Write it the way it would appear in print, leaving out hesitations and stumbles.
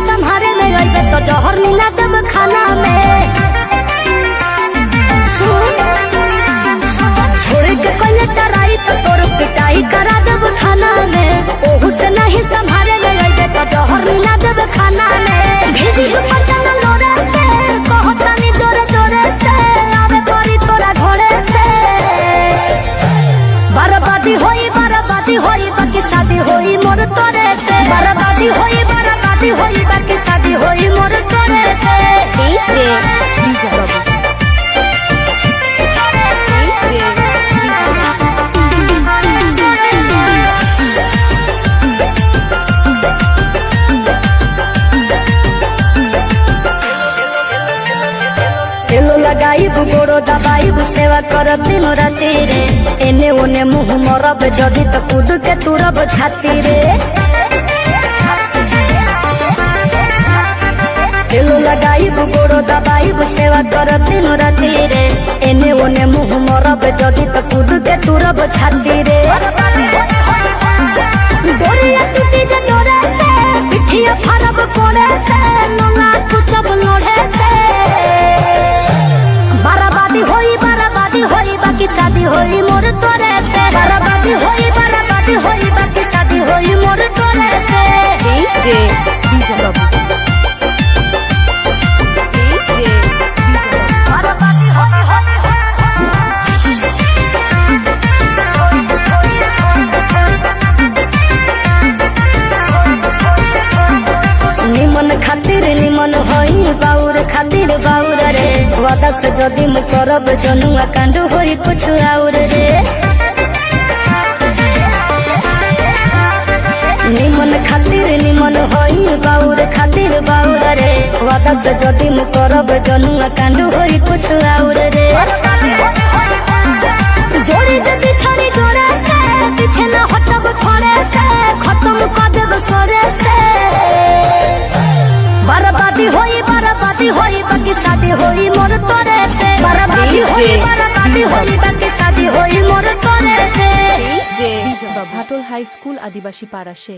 संभारे में अइबे तो जहर मिला देब खाना में। सुन छोड़ के पहले टराई तो तोर पिटाई करा देब खाना में। ओहू से नहीं संभारे में अइबे तो जहर मिला देब खाना में। भेजी पतंग लोरे से कहतानी जोरे जोरे से आवे परी तोरा घोड़े से। बर्बादी होई बाकी शादी होई मोर तोरे से। बर्बादी होई बाकी शादी होई मोर तोरे से। तेलो लगाइब गोड़ो दबाइब सेवा करब दिनो राती रे। एने ओने मुँह मरब जदी तो कूद के तुरब छाती रे। तेलो लगाइब गोड़ो दबाइब सेवा करब दिनो राती रे। एने ओने मुँह मरब जदी तो कूद के तुरब छाती रे। डोरिया टूटी जे डोरे से पिठिया फरब कोड़े से लोला कुचब लोढ़े से। बर्बादी होई बाकी शादी होई मोर तोरे से। बर्बादी होई बाकी शादी होई मोर तोरे से। निमन खातिर निमन होई बाउर खातिर बाउर रे। वादा से जदी मु करब जनुआ कांड होई कुछ और रे। निमन खातिर निमन होई बाउर खातिर बाउर रे। वादा से जदी मु करब जनुआ कांड होई कुछ और रे। जोड़ी जदी छड़ी जोड़े से पीछे न हटब खड़े से। खत्म कर देब सोरे से। बर्बादी होई बाकी शादी होई मोर तोरे से। बर्बादी होई बाकी शादी होई मोर तोरे से। ভাটল হাই স্কুল আদিবাসী পাড়া সে।